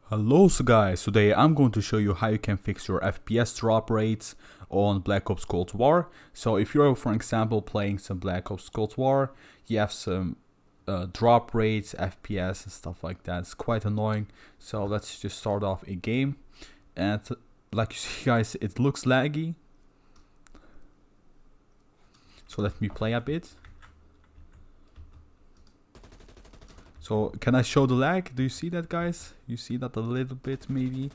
Hello, so guys, today I'm going to show you how you can fix your FPS drop rates on Black Ops Cold War. So if you're, for example, playing some Black Ops Cold War, you have some drop rates, FPS and stuff like that. It's quite annoying. So let's just start off a game. And like you see guys, it looks laggy. So let me play a bit. So can I show the lag? Do you see that, guys? You see that a little bit maybe?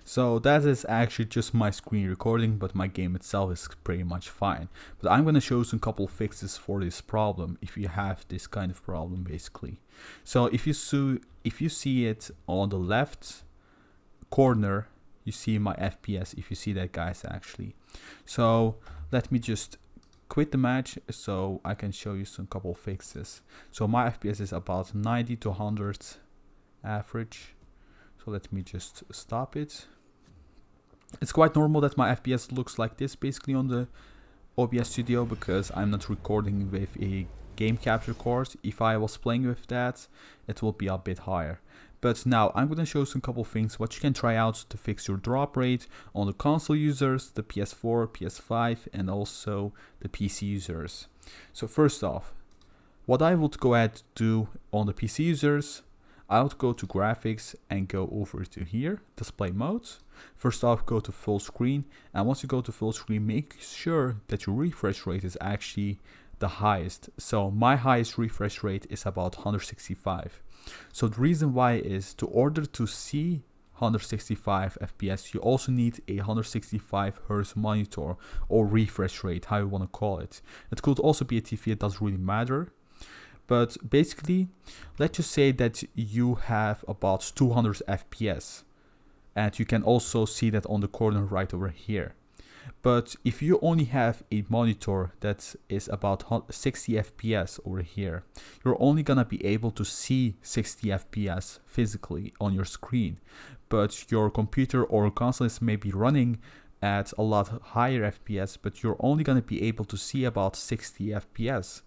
So that is actually just my screen recording, but my game itself is pretty much fine. But I'm gonna show some couple fixes for this problem if you have this kind of problem basically. So if you see it on the left corner, you see my FPS, if you see that, guys, actually. So let me just quit the match so I can show you some couple fixes. So my FPS is about 90 to 100 average. So let me just stop it. It's quite normal that my FPS looks like this basically on the OBS Studio because I'm not recording with a game capture card. If I was playing with that, it will be a bit higher. But now I'm going to show some couple things what you can try out to fix your drop rate on the console users, the PS4, PS5 and also the PC users. So first off, what I would go ahead to do on the PC users, I would go to graphics and go over to here, display mode. First off, go to full screen, and once you go to full screen, make sure that your refresh rate is actually the highest. So my highest refresh rate is about 165. So the reason why is to order to see 165 FPS, you also need a 165 Hz monitor or refresh rate, how you want to call it. It could also be a TV, it doesn't really matter. But basically, let's just say that you have about 200 FPS. And you can also see that on the corner right over here. But if you only have a monitor that is about 60 FPS over here, you're only gonna be able to see 60 FPS physically on your screen. But your computer or console is maybe running at a lot higher FPS, but you're only gonna be able to see about 60 FPS.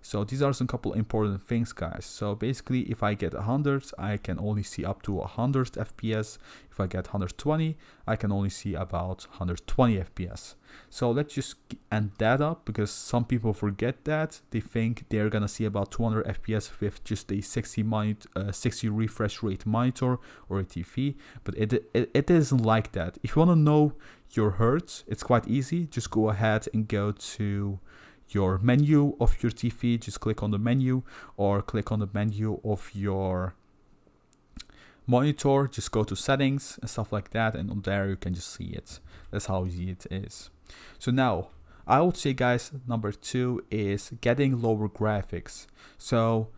So these are some couple important things, guys. So basically, if I get 100, I can only see up to 100 FPS. If I get 120, I can only see about 120 FPS. So let's just end that up because some people forget that. They think they're gonna see about 200 FPS with just a 60 refresh rate monitor or a TV, but it isn't like that. If you wanna know your hertz, it's quite easy. Just go ahead and go to your menu of your TV, just click on the menu or click on the menu of your monitor, just go to settings and stuff like that, and on there you can just see it. That's how easy it is. So now I would say, guys, number 2 is getting lower graphics. So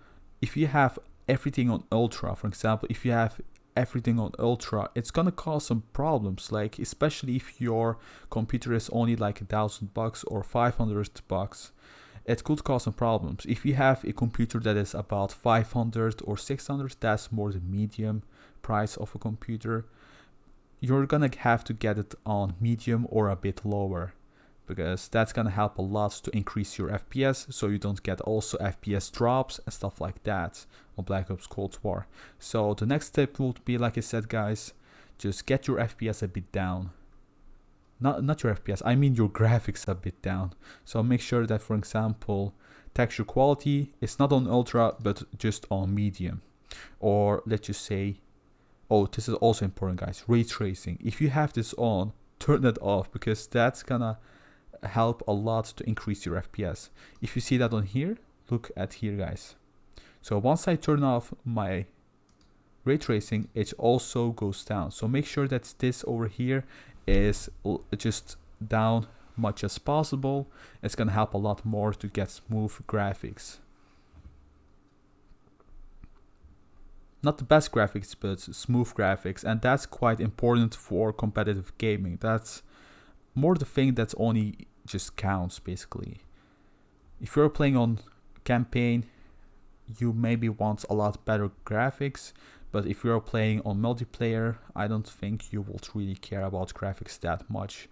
if you have everything on ultra, for example, if you have everything on ultra, it's gonna cause some problems, like especially if your computer is only like $1,000 or $500, it could cause some problems. If you have a computer that is about 500 or 600, that's more the medium price of a computer, you're gonna have to get it on medium or a bit lower, because that's gonna help a lot to increase your FPS so you don't get also FPS drops and stuff like that on Black Ops Cold War. So the next step would be, like I said, guys, just get your FPS a bit down. Not your FPS, I mean your graphics a bit down. So make sure that, for example, texture quality is not on ultra but just on medium. Or let's just say, oh, this is also important, guys, ray tracing. If you have this on, turn it off because that's gonna help a lot to increase your FPS. If you see that on here, look at here, guys. So once I turn off my ray tracing, it also goes down. So make sure that this over here is just down much as possible. It's gonna help a lot more to get smooth graphics. Not the best graphics, but smooth graphics, and that's quite important for competitive gaming. That's more the thing that's only just counts basically. If you're playing on campaign, you maybe want a lot better graphics, but if you're playing on multiplayer, I don't think you will really care about graphics that much.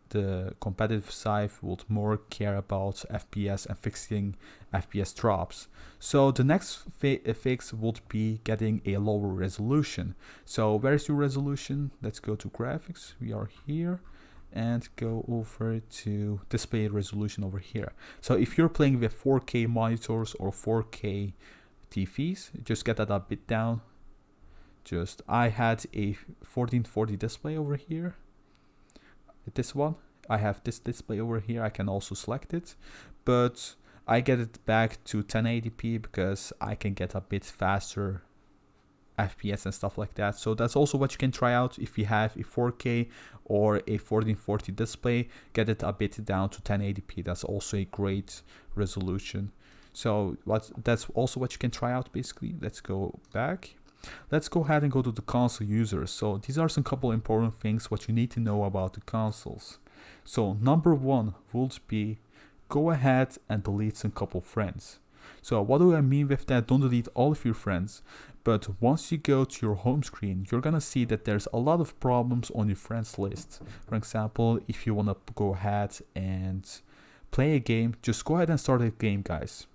the competitive side would more care about FPS and fixing FPS drops. So the next fix would be getting a lower resolution. So where's your resolution? Let's go to graphics. We are here and go over to display resolution over here. So if you're playing with 4K monitors or 4K TVs, just get that a bit down. I had a 1440 display over here. This one, I have this display over here. I can also select it, but I get it back to 1080p because I can get a bit faster FPS and stuff like that. So that's also what you can try out if you have a 4K or a 1440 display. Get it a bit down to 1080p. That's also a great resolution. So that's also what you can try out basically. Let's go back. Let's go ahead and go to the console users. So these are some couple important things what you need to know about the consoles. So number one would be go ahead and delete some couple friends. So what do I mean with that? Don't delete all of your friends, but once you go to your home screen, you're gonna see that there's a lot of problems on your friends list. For example, if you wanna go ahead and play a game, just go ahead and start a game, guys.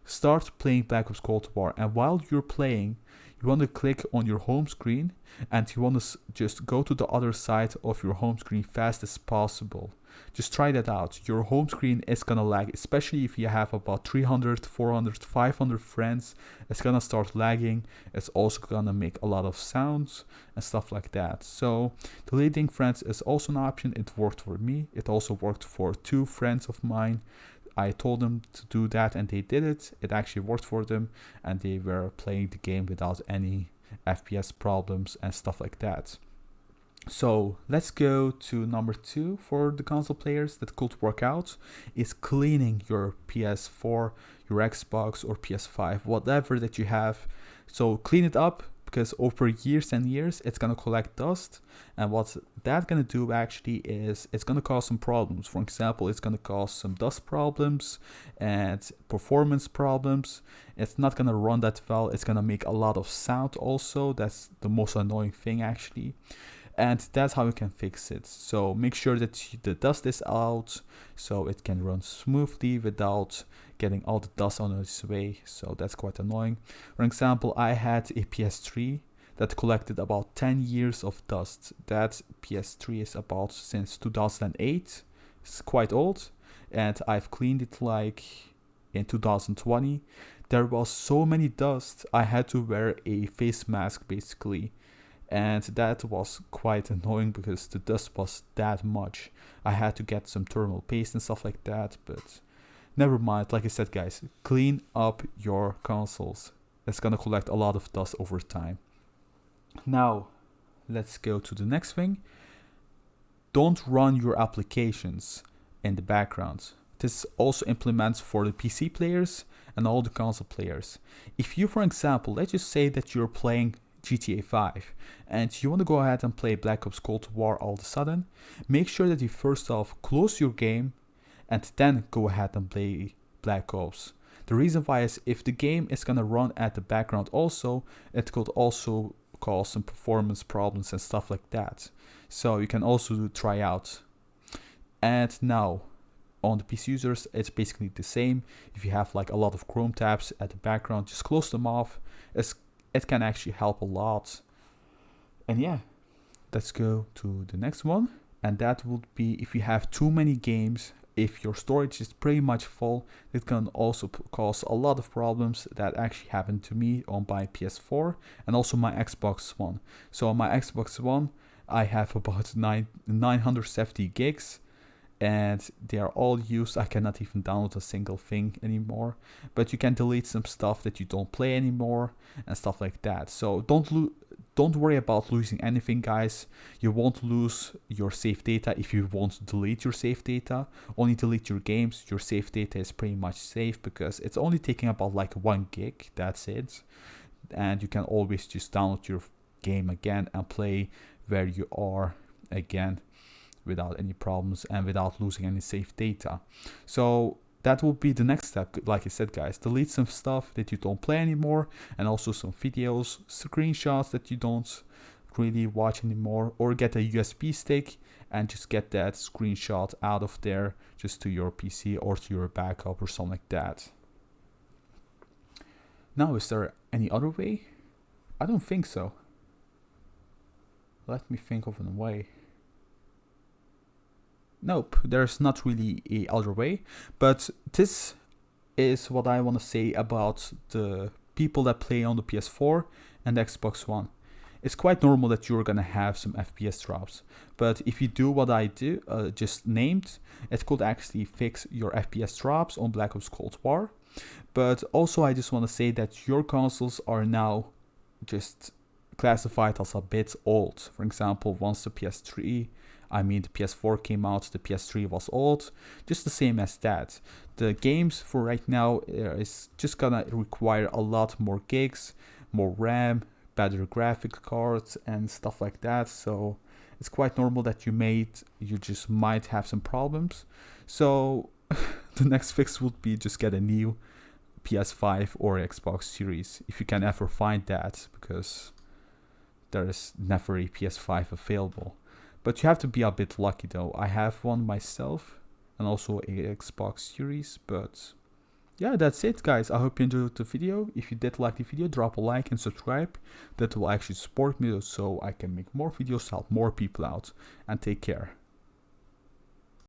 Start playing Black Ops Cold War, and while you're playing, you want to click on your home screen and you want to just go to the other side of your home screen fast as possible. Just try that out. Your home screen is gonna lag, especially if you have about 300, 400, 500 friends. It's gonna start lagging. It's also gonna make a lot of sounds and stuff like that. So deleting friends is also an option. It worked for me. It also worked for 2 friends of mine. I told them to do that and they did it. It actually worked for them and they were playing the game without any FPS problems and stuff like that. So let's go to number 2 for the console players that could work out is cleaning your PS4, your Xbox or PS5, whatever that you have. So clean it up, because over years and years it's gonna collect dust, and what that's gonna do actually is it's gonna cause some problems. For example, it's gonna cause some dust problems and performance problems. It's not gonna run that well. It's gonna make a lot of sound also. That's the most annoying thing actually, and that's how you can fix it. So make sure that the dust is out so it can run smoothly without getting all the dust on its way. So that's quite annoying. For example, I had a PS3 that collected about 10 years of dust. That PS3 is about since 2008. It's quite old, and I've cleaned it like in 2020. There was so many dust, I had to wear a face mask basically, and that was quite annoying because the dust was that much. I had to get some thermal paste and stuff like that, but never mind. Like I said, guys, clean up your consoles. It's gonna collect a lot of dust over time. Now, let's go to the next thing. Don't run your applications in the background. This also implements for the PC players and all the console players. If you, for example, let's just say that you're playing GTA 5 and you want to go ahead and play Black Ops Cold War all of a sudden, make sure that you first off close your game and then go ahead and play Black Ops. The reason why is if the game is gonna run at the background also, it could also cause some performance problems and stuff like that. So you can also try out. And now on the PC users, it's basically the same. If you have like a lot of Chrome tabs at the background, just close them off. It can actually help a lot. And yeah, let's go to the next one. And that would be if you have too many games. If your storage is pretty much full, it can also cause a lot of problems. That actually happened to me on my PS4 and also my Xbox One. So on my Xbox One, I have about 970 gigs and they are all used. I cannot even download a single thing anymore, but you can delete some stuff that you don't play anymore and stuff like that. So don't worry about losing anything, guys. You won't lose your save data if you won't delete your save data. Only delete your games. Your save data is pretty much safe because it's only taking about like 1 gig. That's it. And you can always just download your game again and play where you are again without any problems and without losing any save data. So that will be the next step. Like I said, guys, delete some stuff that you don't play anymore and also some videos, screenshots that you don't really watch anymore, or get a USB stick and just get that screenshot out of there just to your PC or to your backup or something like that. Now, is there any other way? I don't think so. Let me think of a way. Nope, there's not really a other way, but this is what I want to say about the people that play on the PS4 and the Xbox One. It's quite normal that you're gonna have some FPS drops, but if you do what I do, just named, it could actually fix your FPS drops on Black Ops Cold War. But also I just want to say that your consoles are now just classified as a bit old. For example, once the PS4 came out, the PS3 was old, just the same as that. The games for right now is just gonna require a lot more gigs, more RAM, better graphic cards and stuff like that. So it's quite normal that you just might have some problems. So the next fix would be just get a new PS5 or Xbox Series, if you can ever find that, because there is never a PS5 available. But you have to be a bit lucky though. I have one myself and also a Xbox Series. But yeah, that's it guys. I hope you enjoyed the video. If you did like the video, drop a like and subscribe. That will actually support me so I can make more videos, help more people out. And take care.